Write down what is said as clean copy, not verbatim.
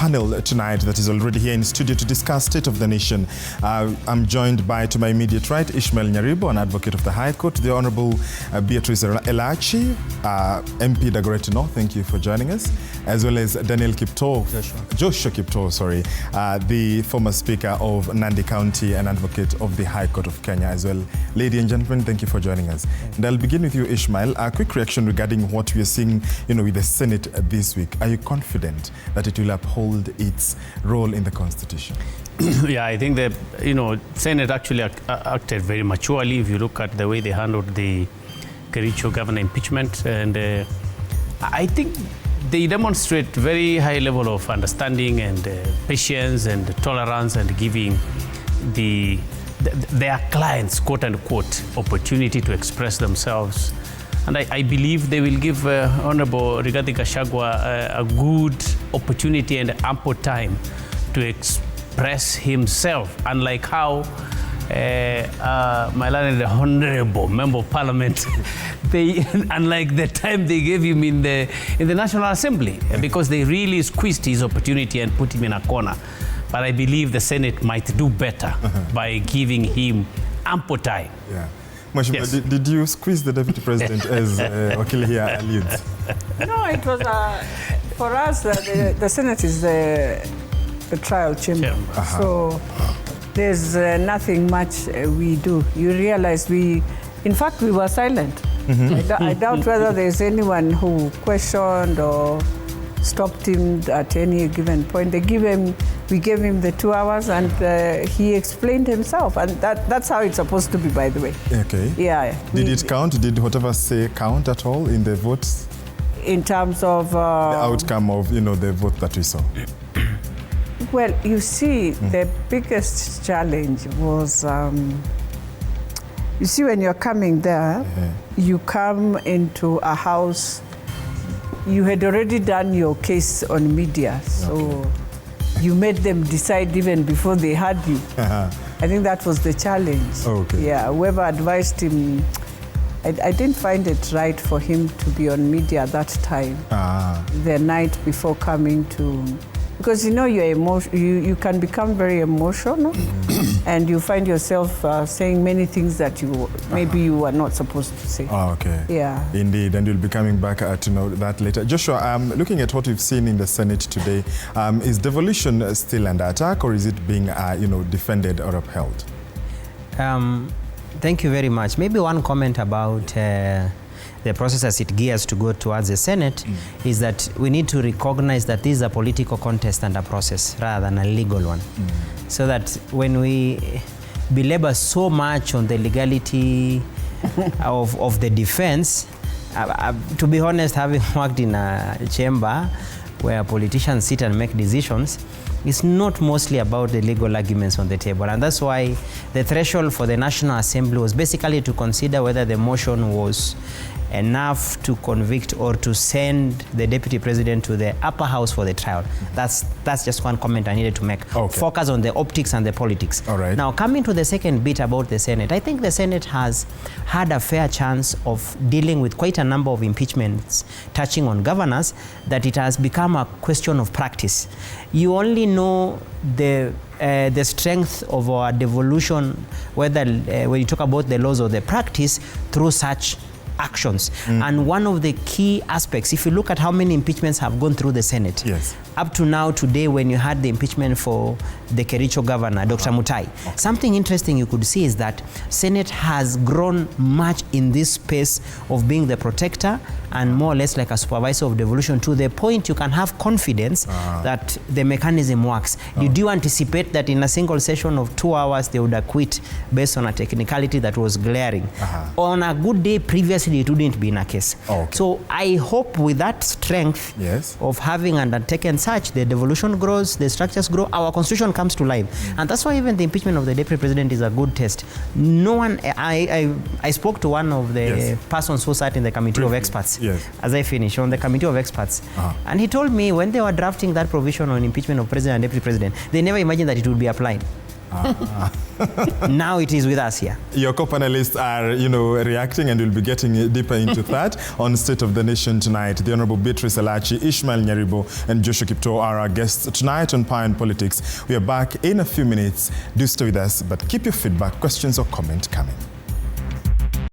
panel tonight that is already here in studio to discuss State of the Nation. I'm joined by, to my immediate right, Ishmael Nyaribo, an advocate of the High Court, the Honorable Beatrice Elachi, MP Dagoretti North, thank you for joining us, as well as Daniel Joshua Kipto, sorry, the former Speaker of Nandi County and advocate of the High Court of Kenya as well. Ladies and gentlemen, thank you for joining us. And I'll begin with you, Ishmael. A quick reaction regarding what we are seeing, with the Senate this week. Are you confident that it will uphold its role in the Constitution? Yeah, I think the Senate actually acted very maturely. If you look at the way they handled the Kericho governor impeachment, and I think they demonstrate very high level of understanding and patience and tolerance and giving their clients, quote unquote, opportunity to express themselves. And I believe they will give Honorable Rigathi Gachagua a good opportunity and ample time to express himself, unlike how my learned Honorable Member of Parliament, unlike the time they gave him in the National Assembly, because they really squeezed his opportunity and put him in a corner. But I believe the Senate might do better by giving him ample time. Yeah. Yes. Did you squeeze the Deputy President as Wakil here alludes? No, it was for us, the Senate is the trial chamber. So there's nothing much we do. You realize in fact, we were silent. I doubt whether there's anyone who questioned or stopped him at any given point. We gave him the 2 hours and he explained himself. And that's how it's supposed to be, by the way. Okay. Yeah. Did it count? Did whatever say count at all in the votes? In terms of... the outcome of, the vote that we saw. Well, you see, the biggest challenge was... you see, when you're coming there, you come into a house. You had already done your case on media, so you made them decide even before they had you. I think that was the challenge. Okay. Yeah, whoever advised him, I didn't find it right for him to be on media that time, the night before coming to... Because you're you can become very emotional, and you find yourself saying many things that maybe you were not supposed to say. Oh, okay. Yeah. Indeed, and you'll be coming back to know that later. Joshua, looking at what we've seen in the Senate today, is devolution still under attack, or is it being, defended or upheld? Thank you very much. Maybe one comment about the process as it gears to go towards the Senate is that we need to recognize that this is a political contest and a process rather than a legal one. So that when we belabor so much on the legality of the defense, to be honest, having worked in a chamber where politicians sit and make decisions, it's not mostly about the legal arguments on the table. And that's why the threshold for the National Assembly was basically to consider whether the motion was enough to convict or to send the Deputy President to the upper house for the trial. That's just one comment I needed to make. Okay. Focus on the optics and the politics. All right. Now, coming to the second bit about the Senate, I think the Senate has had a fair chance of dealing with quite a number of impeachments touching on governors, that it has become a question of practice. You only know the strength of our devolution, whether when you talk about the laws or the practice, through such actions. And one of the key aspects, if you look at how many impeachments have gone through the Senate, up to now today, when you had the impeachment for the Kericho governor, Dr. Mutai, something interesting you could see is that Senate has grown much in this space of being the protector and more or less like a supervisor of devolution, to the point you can have confidence that the mechanism works. Did you anticipate that in a single session of 2 hours they would acquit based on a technicality that was glaring? On a good day previously, it wouldn't be in a case. So I hope with that strength of having undertaken such, the devolution grows, the structures grow, our constitution comes to life. And that's why even the impeachment of the Deputy President is a good test. No one, I spoke to one of the persons who sat in the committee of experts as I finish on the committee of experts. And he told me when they were drafting that provision on impeachment of President and Deputy President, they never imagined that it would be applied. Now it is with us here. Your co-panelists are, reacting, and we'll be getting deeper into that on State of the Nation tonight. The Honorable Beatrice Elachi, Ishmael Nyaribo, and Joshua Kipto are our guests tonight on Power and Politics. We are back in a few minutes. Do stay with us, but keep your feedback, questions, or comment coming.